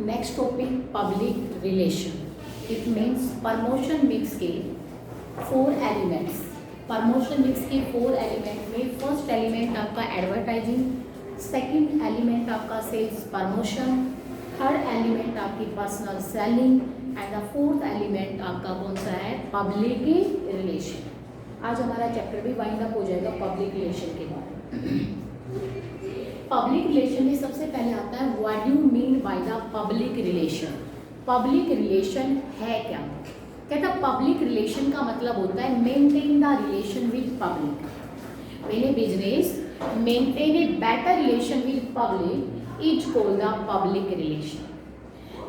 Next topic public relation. It means promotion mix के 4 elements. Promotion mix के 4 element में first element आपका advertising, second element आपका sales promotion, third element आपकी personal selling and the fourth element आपका कौन सा है, पब्लिक रिलेशन। आज हमारा चैप्टर भी वाइंड अप हो जाएगा पब्लिक रिलेशन के बाद। पब्लिक रिलेशन में सबसे पहले आता है what do mean by the public relation. Public relation है क्या? कहता है पब्लिक रिलेशन का मतलब होता है maintain the relation with public. When A business maintain A better relation with public is called the public relation.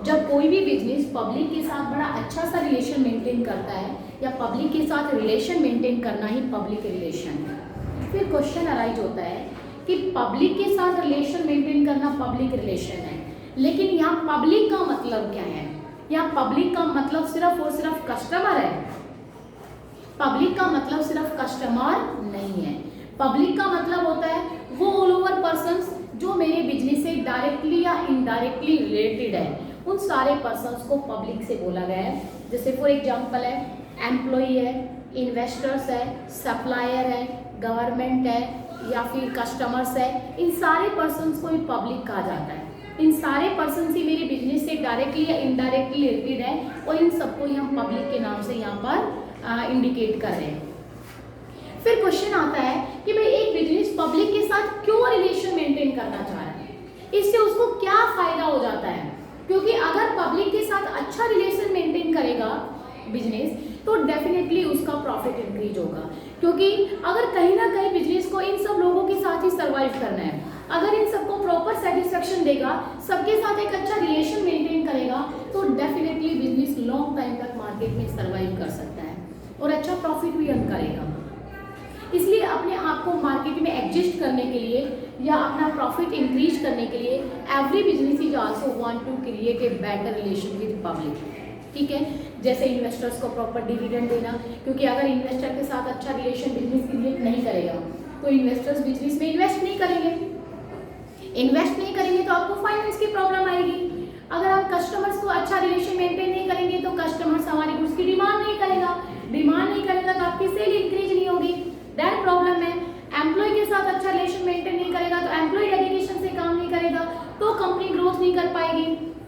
जब कोई भी बिजनेस पब्लिक के साथ बड़ा अच्छा सा रिलेशन मेंटेन करता है या पब्लिक के साथ रिलेशन मेंटेन करना ही पब्लिक रिलेशन है। फिर क्वेश्चन अराइज होता है कि पब्लिक के साथ रिलेशन मेंटेन करना पब्लिक रिलेशन है, लेकिन यहाँ पब्लिक का मतलब क्या है? यहाँ पब्लिक का मतलब सिर्फ और सिर्फ कस्टमर है? पब्लिक का मतलब सिर्फ कस्टमर नहीं है। पब्लिक का मतलब होता है वो ऑल ओवर पर्संस जो मेरे बिजनेस से डायरेक्टली या इनडायरेक्टली रिलेटेड है, उन सारे पर्संस को पब्लिक से बोला गया है। जैसे फॉर एग्जांपल है एम्प्लॉई है, इन्वेस्टर्स है, सप्लायर है, गवर्नमेंट है या फिर कस्टमर्स है। इन सारे पर्सन्स को ही पब्लिक कहा जाता है। इन सारे पर्सन्स ही मेरे बिजनेस से डायरेक्टली या इनडायरेक्टली रिलेटेड है और इन सबको ही हम पब्लिक के नाम से यहाँ पर इंडिकेट कर रहे हैं। फिर क्वेश्चन आता है कि भाई एक बिजनेस पब्लिक के साथ क्यों रिलेशन मेंटेन करना चाह रहा है, इससे उसको क्या फायदा हो जाता है? क्योंकि अगर पब्लिक के साथ अच्छा रिलेशन मेंटेन करेगा बिजनेस तो डेफिनेटली उसका प्रॉफिट इंक्रीज होगा। क्योंकि अगर कहीं ना कहीं बिजनेस को इन सब लोगों के साथ ही सर्वाइव करना है, अगर इन सबको प्रॉपर सेटिस्फेक्शन देगा, सबके साथ एक अच्छा रिलेशन मेंटेन करेगा, तो डेफिनेटली बिजनेस लॉन्ग टाइम तक मार्केट में सर्वाइव कर सकता है और अच्छा प्रॉफिट भी अर्न करेगा। इसलिए अपने आप को मार्केट में एग्जिस्ट करने के लिए या अपना प्रॉफिट इंक्रीज करने के लिए every business is also want to create a better relation with public. ठीक है, जैसे इन्वेस्टर्स को प्रॉपर डिविडेंड देना, क्योंकि अगर इन्वेस्टर के साथ अच्छा रिलेशन बिजनेस क्रिएट नहीं करेगा तो इन्वेस्टर्स बिजनेस में इन्वेस्ट नहीं करेंगे। इन्वेस्ट नहीं करेंगे तो आपको फाइनेंस की प्रॉब्लम आएगी। अगर आप कस्टमर्स को अच्छा रिलेशन मेंटेन नहीं करेंगे तो कस्टमर्स हमारी गुड्स की डिमांड नहीं करेगा, डिमांड नहीं करेगा तो आपकी सेल इंक्रीज नहीं होगी, दैट प्रॉब्लम है। एम्प्लॉय के साथ अच्छा रिलेशन मेंटेन नहीं करेगा तो एम्प्लॉय डेडिकेशन से काम नहीं करेगा तो कंपनी ग्रोथ नहीं कर पाएगी।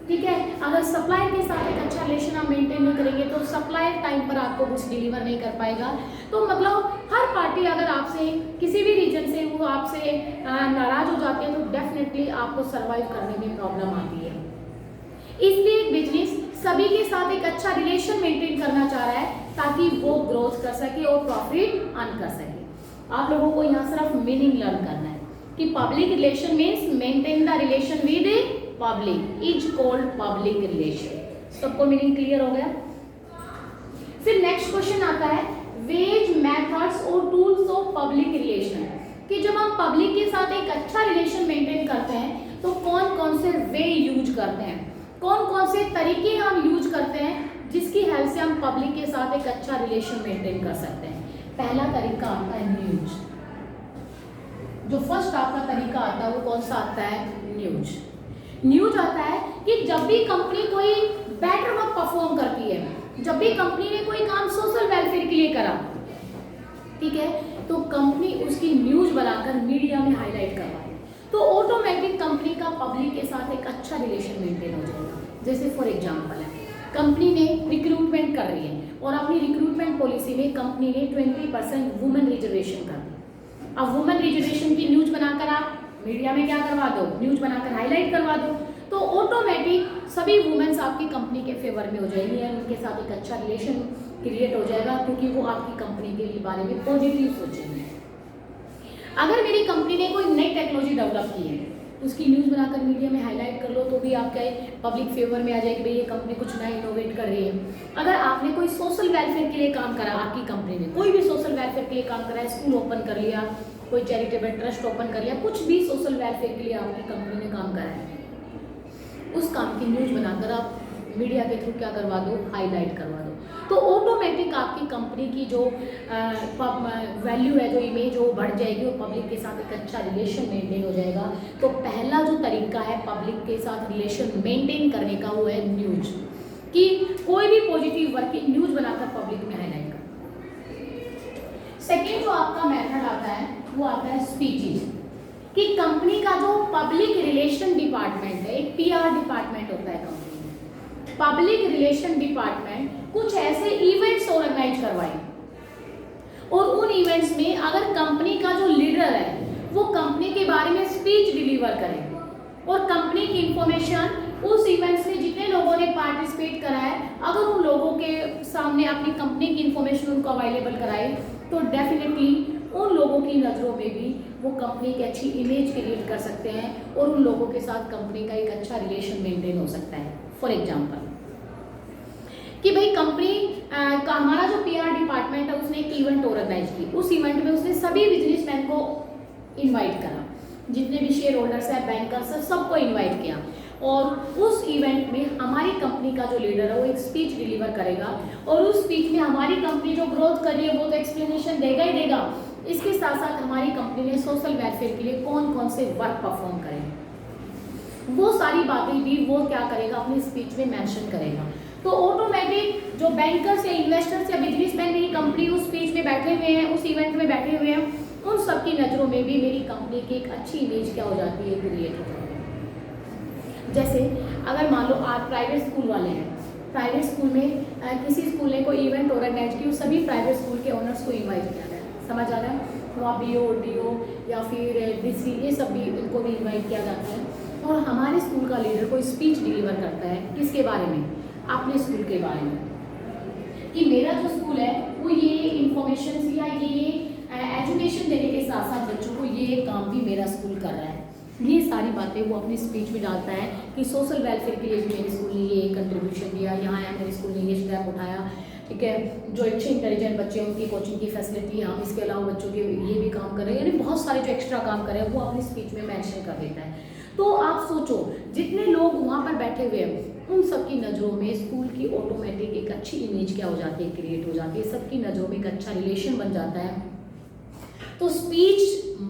ठीक है, अगर सप्लायर के साथ एक अच्छा रिलेशन आप मेंटेन नहीं करेंगे तो सप्लायर टाइम पर आपको कुछ डिलीवर नहीं कर पाएगा। तो मतलब हर पार्टी अगर आपसे किसी भी रीजन से वो आपसे नाराज हो जाती है तो डेफिनेटली आपको सर्वाइव करने में प्रॉब्लम आती है। इसलिए एक बिजनेस सभी के साथ एक अच्छा रिलेशन मेंटेन करना चाह रहा है ताकि वो ग्रोथ कर सके और प्रॉफिट अर्न कर सके। आप लोगों को यहाँ सिर्फ मीनिंग लर्न करना है कि public relation means maintain the relation with public is called public relation. सबको मीनिंग क्लियर हो गया? फिर नेक्स्ट क्वेश्चन आता है वेज मेथड्स और टूल्स ऑफ पब्लिक रिलेशन, कि जब हम पब्लिक के साथ एक अच्छा रिलेशन मेंटेन करते हैं तो कौन कौन से वे यूज करते हैं, कौन कौन से तरीके हम यूज करते हैं जिसकी हेल्प से हम पब्लिक के साथ एक अच्छा रिलेशन मेंटेन कर सकते हैं। पहला तरीका आता है न्यूज। जो फर्स्ट आपका तरीका आता है वो कौन सा आता है? न्यूज। न्यूज आता है कि जब भी कंपनी कोई बेटर वर्क परफॉर्म करती है, जब भी कंपनी ने कोई काम सोशल वेलफेयर के लिए करा, ठीक है, तो कंपनी उसकी न्यूज बनाकर मीडिया में हाईलाइट करवाए तो ऑटोमेटिक कंपनी का पब्लिक के साथ एक अच्छा रिलेशन मेंटेन हो जाएगा। जैसे फॉर एग्जांपल है कंपनी ने रिक्रूटमेंट कर रही है और अपनी रिक्रूटमेंट पॉलिसी में कंपनी ने 20% वुमेन रिजर्वेशन कर दी। अब वुमेन रिजर्वेशन की न्यूज बनाकर आप मीडिया में क्या करवा दो, न्यूज बनाकर हाईलाइट करवा दो, तो ऑटोमेटिक सभी वुमेन्स आपकी कंपनी के फेवर में हो जाएगी और उनके साथ एक अच्छा रिलेशन क्रिएट हो जाएगा क्योंकि वो आपकी कंपनी के बारे में पॉजिटिव सोचेंगे। अगर मेरी कंपनी ने कोई नई टेक्नोलॉजी डेवलप की है उसकी न्यूज बनाकर मीडिया में हाईलाइट कर लो तो भी आपके पब्लिक फेवर में आ जाएगी, भाई ये कंपनी कुछ नया इनोवेट कर रही है। अगर आपने कोई सोशल वेलफेयर के लिए काम करा, आपकी कंपनी ने कोई भी सोशल वेलफेयर के लिए काम करा है, स्कूल ओपन कर लिया, कोई चैरिटेबल ट्रस्ट ओपन कर लिया, कुछ भी सोशल वेलफेयर के लिए आपकी कंपनी ने काम करा है, उस काम की न्यूज बनाकर आप मीडिया के थ्रू क्या करवा दो, हाईलाइट करवा दो, तो ऑटोमेटिक आपकी कंपनी की जो वैल्यू है, जो इमेज वो बढ़ जाएगी और पब्लिक के साथ एक अच्छा रिलेशन मेंटेन हो जाएगा। तो पहला जो तरीका है पब्लिक के साथ रिलेशन मेंटेन करने का वो है न्यूज, कि कोई भी पॉजिटिव वर्किंग न्यूज बनाकर पब्लिक में हाईलाइट कर। सेकेंड जो आपका मेथड आता है वो आता है स्पीचेज, कि कंपनी का जो पब्लिक रिलेशन डिपार्टमेंट है, एक पीआर डिपार्टमेंट होता है कंपनी में, पब्लिक रिलेशन डिपार्टमेंट कुछ ऐसे इवेंट्स ऑर्गेनाइज करवाए और उन इवेंट्स में अगर कंपनी का जो लीडर है वो कंपनी के बारे में स्पीच डिलीवर करे और कंपनी की इंफॉर्मेशन उस इवेंट्स में जितने लोगों ने पार्टिसिपेट करा है अगर उन लोगों के सामने अपनी कंपनी की इंफॉर्मेशन उनको अवेलेबल कराए तो डेफिनेटली उन लोगों की नज़रों में भी वो कंपनी की अच्छी इमेज क्रिएट कर सकते हैं और उन लोगों के साथ कंपनी का एक अच्छा रिलेशन मेंटेन हो सकता है। फॉर एग्जांपल कि भाई कंपनी का हमारा जो पीआर डिपार्टमेंट है उसने एक इवेंट ऑर्गेनाइज की, उस इवेंट में उसने सभी बिजनेसमैन को इनवाइट करा, जितने भी शेयर होल्डर्स हैं, बैंकर्स हैं, सबको इनवाइट किया और उस इवेंट में हमारी कंपनी का जो लीडर है वो एक स्पीच डिलीवर करेगा और उस स्पीच में हमारी कंपनी जो ग्रोथ कर रही है वो तो एक्सप्लेनेशन देगा ही देगा, इसके साथ साथ हमारी कंपनी ने सोशल वेलफेयर के लिए कौन कौन से वर्क परफॉर्म करें वो सारी बातें भी वो क्या करेगा अपनी स्पीच में मेंशन करेगा। तो ऑटोमेटिक जो बैंकर्स या इन्वेस्टर्स या बिजनेसमैन मेरी कंपनी उस स्पीच में बैठे हुए हैं, उस इवेंट में बैठे हुए हैं, उन सबकी नज़रों में भी मेरी कंपनी की एक अच्छी इमेज क्या हो जाती है, क्रिएट हो जाती है। जैसे अगर मान लो आप प्राइवेट स्कूल वाले हैं, प्राइवेट स्कूल में किसी स्कूल ने कोई इवेंट ऑर्गेनाइज की, सभी प्राइवेट स्कूल के ओनर्स को इन्वाइट किया गया, समझ आ रहा है, वहाँ BO DO या फिर DC ये सब भी इनको भी इन्वाइट किया जाता है और हमारे स्कूल का लीडर कोई स्पीच डिलीवर करता है किसके बारे में, अपने स्कूल के बारे में, कि मेरा जो स्कूल है वो ये इंफॉर्मेशन या ये एजुकेशन देने के साथ साथ बच्चों को ये काम भी मेरा स्कूल कर रहा है। ये सारी बातें वो अपनी स्पीच में डालता है कि सोशल वेलफेयर के लिए भी मेरे स्कूल ने ये कंट्रीब्यूशन दिया, यहाँ आया मेरे स्कूल ने ये स्टेप उठाया, ठीक है, जो अच्छे इंटेलिजेंट बच्चे हैं उनकी कोचिंग की फैसिलिटी, हम इसके अलावा बच्चों के ये भी काम कर रहे हैं, यानी बहुत सारे जो एक्स्ट्रा काम कर रहे हैं वो अपनी स्पीच में मेंशन कर देता है। तो आप सोचो जितने लोग वहाँ पर बैठे हुए हैं उन सबकी नज़रों में स्कूल की ऑटोमेटिक एक अच्छी इमेज क्या हो जाती है, क्रिएट हो जाती है, सबकी नज़रों में एक अच्छा रिलेशन बन जाता है। तो स्पीच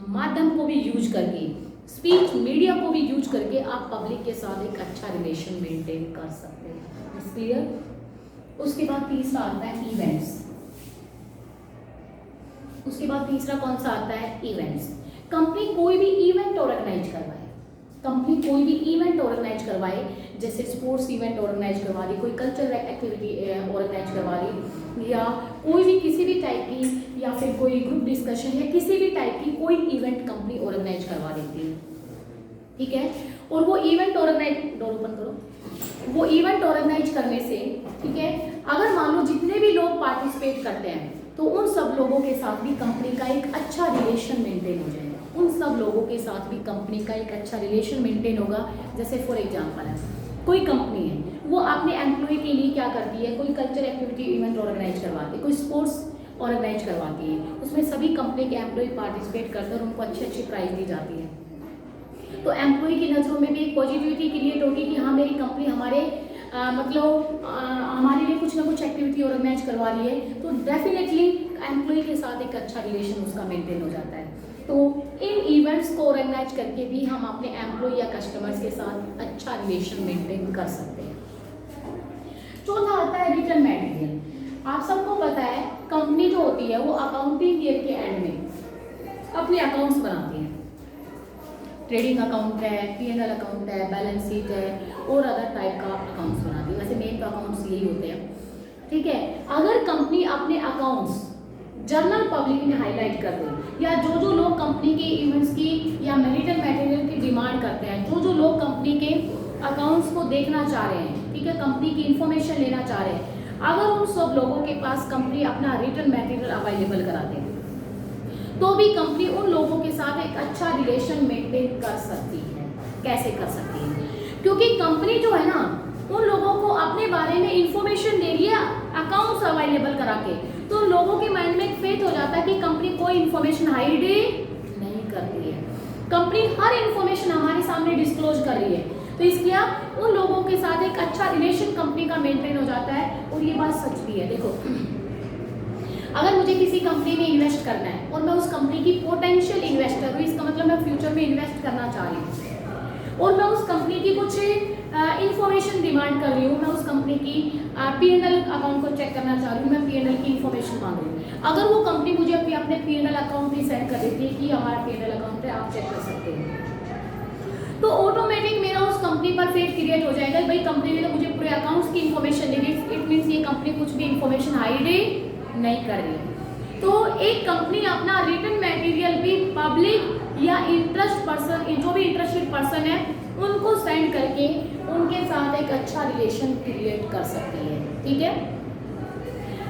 माध्यम को भी यूज करके, स्पीच मीडिया को भी यूज करके आप पब्लिक के साथ एक अच्छा रिलेशन मेंटेन कर सकते हैं। क्लियर? उसके बाद तीसरा आता है इवेंट्स। उसके बाद तीसरा कौन सा आता है, इवेंट्स। कंपनी कोई भी इवेंट ऑर्गेनाइज करवाए, कंपनी कोई भी इवेंट ऑर्गेनाइज करवाए, जैसे स्पोर्ट्स इवेंट ऑर्गेनाइज करवा रही, कोई कल्चरल एक्टिविटी ऑर्गेनाइज करवा रही, या कोई भी किसी भी टाइप की, या फिर कोई ग्रुप डिस्कशन या किसी भी टाइप की कोई इवेंट कंपनी ऑर्गेनाइज करवा देती है, ठीक है। और वो इवेंट ऑर्गेनाइज, डोर ओपन करो, वो इवेंट ऑर्गेनाइज करने से, ठीक है, अगर मान लो जितने भी लोग पार्टिसिपेट करते हैं तो उन सब लोगों के साथ भी कंपनी का एक अच्छा रिलेशन मेंटेन हो जाएगा, उन सब लोगों के साथ भी कंपनी का एक अच्छा रिलेशन मेंटेन होगा। जैसे फॉर एग्जांपल है, कोई कंपनी है वो अपने एम्प्लॉय के लिए क्या करती है, कोई कल्चर एक्टिविटी इवेंट ऑर्गेनाइज करवाती है, कोई स्पोर्ट्स ऑर्गेनाइज करवाती है, उसमें सभी कंपनी के एम्प्लॉय पार्टिसिपेट करते हैं और उनको अच्छी अच्छी प्राइज दी जाती है। तो एम्प्लॉय की नज़रों में भी एक पॉजिटिविटी क्रिएट होगी कि हाँ मेरी कंपनी हमारे हमारे लिए कुछ ना कुछ एक्टिविटी ऑर्गेनाइज करवा रही है, तो डेफिनेटली एम्प्लॉय के साथ एक अच्छा रिलेशन उसका मेंटेन हो जाता है। तो इन इवेंट्स को ऑर्गेनाइज करके भी हम अपने एम्प्लॉय या कस्टमर्स के साथ अच्छा रिलेशन मेंटेन कर सकते हैं। चौथा आता है रिटर्न मटेरियल। आप सबको पता है कंपनी जो होती है वो अकाउंटिंग ईयर के एंड में अपने अकाउंट्स बनाती है, ट्रेडिंग अकाउंट है, P&L अकाउंट है, बैलेंस शीट है और अदर टाइप का अकाउंट्स बनाती है। वैसे मेन तो अकाउंट्स यही होते हैं, ठीक है। अगर कंपनी अपने अकाउंट्स जर्नल पब्लिक में हाईलाइट कर दे, या जो जो लोग कंपनी के इवेंट्स की या रिटर्न मटेरियल की डिमांड करते हैं, जो जो लोग कंपनी के अकाउंट्स को देखना चाह रहे हैं, ठीक है, कंपनी की इंफॉर्मेशन लेना चाह रहे हैं, अगर उन सब लोगों के पास कंपनी अपना रिटर्न मटेरियल अवेलेबल करा दे तो भी कंपनी उन लोगों के साथ एक अच्छा रिलेशन मेंटेन कर सकती है। कैसे कर सकती है? क्योंकि कंपनी जो है ना उन लोगों को अपने बारे में इंफॉर्मेशन दे रही है अकाउंट्स अवेलेबल करा के, तो लोगों के माइंड में एक फेथ हो जाता है कि कंपनी कोई इंफॉर्मेशन हाइड नहीं करती है, कंपनी हर इंफॉर्मेशन हमारे सामने डिस्क्लोज कर रही है, तो इसलिए उन लोगों के साथ एक अच्छा रिलेशन कंपनी का मेंटेन हो जाता है। और ये बात सच भी है। देखो अगर मुझे किसी कंपनी में इन्वेस्ट करना है और मैं उस कंपनी की पोटेंशियल इन्वेस्टर हूँ, इसका मतलब मैं फ्यूचर में इन्वेस्ट करना चाह रही हूँ और मैं उस कंपनी की कुछ इंफॉर्मेशन डिमांड कर रही हूँ, मैं उस कंपनी की P&L अकाउंट को चेक करना चाह रही हूँ, मैं P&L की इंफॉर्मेशन मांग रही हूँ। अगर वो कंपनी मुझे अपने P&L अकाउंट भी सेंड कर देती है कि हमारा P&L अकाउंट है, आप चेक कर सकते हैं, तो ऑटोमेटिक मेरा उस कंपनी पर फेथ क्रिएट हो जाएगा। भाई कंपनी ने तो मुझे पूरे अकाउंट्स की information they the, it means ये कंपनी कुछ भी इंफॉर्मेशन हाइड नहीं कर रही है। तो एक कंपनी अपना रिटन मटेरियल भी पब्लिक या इंटरेस्ट पर्सन, जो भी इंटरेस्टेड पर्सन है उनको सेंड करके उनके साथ एक अच्छा रिलेशन क्रिएट कर सकती है। ठीक है,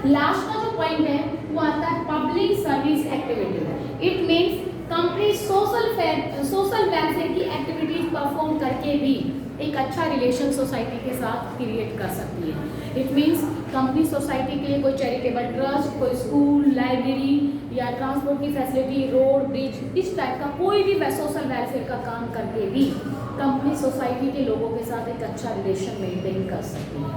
लास्ट का जो पॉइंट है वो आता है public service activity. It means company social welfare की एक्टिविटीज परफॉर्म करके भी एक अच्छा रिलेशन सोसाइटी के साथ क्रिएट कर सकती है। इट मीन्स कंपनी सोसाइटी के लिए कोई चैरिटेबल ट्रस्ट, कोई स्कूल, लाइब्रेरी या ट्रांसपोर्ट की फैसिलिटी, रोड, ब्रिज, इस टाइप का कोई भी सोशल वेलफेयर का काम करके भी कंपनी सोसाइटी के लोगों के साथ एक अच्छा रिलेशन मेंटेन कर सकती है।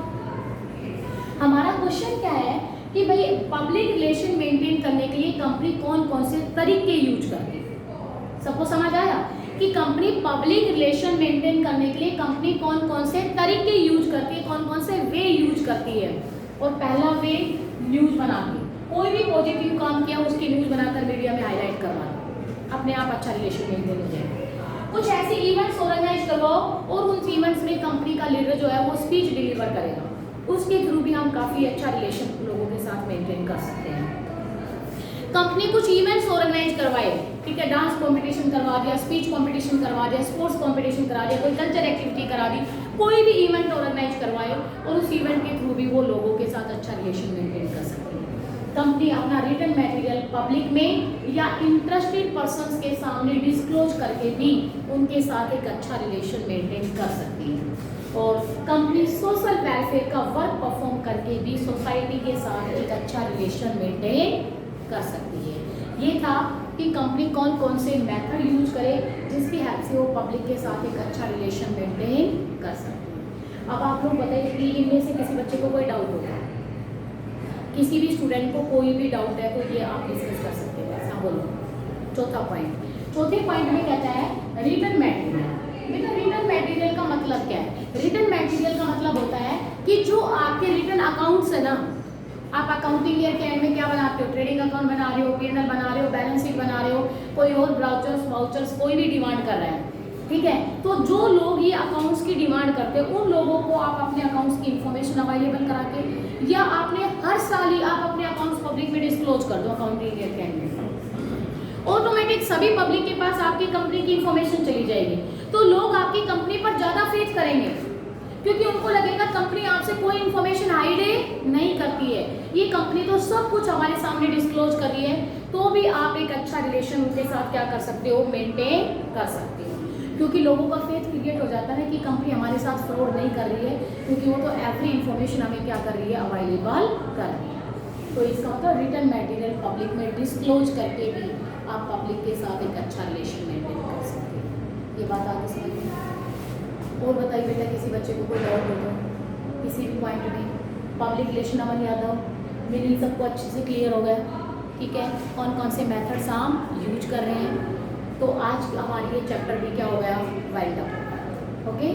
हमारा क्वेश्चन क्या है कि भाई पब्लिक रिलेशन मेंटेन करने के लिए कंपनी कौन कौन से तरीके यूज करती है। सबको समझ आया कि कंपनी पब्लिक रिलेशन मेंटेन करने के लिए कंपनी कौन कौन से तरीके यूज करती है, कौन कौन से वे यूज करती है। और पहला वे, न्यूज बनाती है। कोई भी पॉजिटिव काम किया उसकी न्यूज बनाकर मीडिया में हाईलाइट करवा, अपने आप अच्छा रिलेशन मेंटेन हो जाएगा। कुछ ऐसे इवेंट्स ऑर्गेनाइज करवाओ और उन इवेंट्स में कंपनी का लीडर जो है वो स्पीच डिलीवर करेगा, उसके थ्रू भी हम काफ़ी अच्छा रिलेशन लोगों के साथ मेंटेन कर सकते हैं। कंपनी कुछ इवेंट्स ऑर्गेनाइज करवाए, ठीक है, डांस कंपटीशन करवा दिया, स्पीच कंपटीशन करवा दिया, स्पोर्ट्स कंपटीशन करा दिया, कोई कल्चर एक्टिविटी करा दी, कोई भी इवेंट ऑर्गेनाइज करवाए और उस इवेंट के थ्रू भी वो लोगों के साथ अच्छा रिलेशन मेंटेन कर सकती है। कंपनी अपना रिटन मटेरियल पब्लिक में या इंटरेस्टेड पर्संस के सामने डिस्क्लोज करके भी उनके साथ एक अच्छा रिलेशन मेंटेन कर सकती है। और कंपनी सोशल वेलफेयर का वर्क परफॉर्म करके भी सोसाइटी के साथ एक अच्छा रिलेशन मेंटेन कर सकती है। ये था कि कंपनी कौन कौन से मेथड यूज करे जिसकी हेल्प से वो पब्लिक के साथ एक अच्छा रिलेशन मेंटेन कर सकती है। अब आप लोग बताइए कि इनमें से किसी बच्चे को कोई डाउट होगा, किसी भी स्टूडेंट को कोई भी डाउट है तो ये आप डिस्कस कर सकते हैं। ऐसा बोलो। चौथा पॉइंट में कहता है रिटन मटेरियल। बेटा रिटन मटेरियल का मतलब क्या है? रिटन मटेरियल का मतलब होता है कि जो आपके रिटन अकाउंट्स है ना, आप अकाउंटिंग ईयर के एंड में क्या बनाते हो, ट्रेडिंग अकाउंट बना रहे हो, P&L बना रहे हो, बैलेंस शीट बना रहे हो, कोई और वाउचर्स कोई भी डिमांड कर रहा है, ठीक है, तो जो लोग ये अकाउंट्स की डिमांड करते हैं उन लोगों को आप अपने अकाउंट्स की इंफॉर्मेशन अवेलेबल करा के या आपने हर साल ही आप अपने अकाउंट्स पब्लिक में डिस्क्लोज कर दो अकाउंटिंग ईयर के एंड में, ऑटोमेटिक सभी पब्लिक के पास आपकी कंपनी की इंफॉर्मेशन चली जाएगी। तो लोग आपकी कंपनी पर ज़्यादा फेथ करेंगे क्योंकि उनको लगेगा कंपनी आपसे कोई इंफॉर्मेशन हाइड नहीं करती है, ये कंपनी तो सब कुछ हमारे सामने डिस्क्लोज कर रही है, तो भी आप एक अच्छा रिलेशन उनके साथ क्या कर सकते हो, मेंटेन कर सकते हो। क्योंकि लोगों का फेथ क्रिएट हो जाता है कि कंपनी हमारे साथ फ्रॉड नहीं कर रही है, क्योंकि वो तो एवरी इंफॉर्मेशन हमें क्या कर रही है, अवेलेबल कर रही है। तो इसका मतलब रिटन मटेरियल पब्लिक में डिस्क्लोज करके भी आप पब्लिक के साथ एक अच्छा रिलेशन मेंटेन कर सकते हैं। ये बात आगे समझ में। और बताइए बेटा, किसी बच्चे को कोई डाउट हो तो किसी भी पॉइंट में। पब्लिक रिलेशन अमन यादव, मीनिंग सबको अच्छे से क्लियर हो गया, ठीक है, कौन कौन से मेथड्स हम यूज कर रहे हैं। तो आज हमारी ये चैप्टर भी क्या हो गया, वाइंड अप। ओके।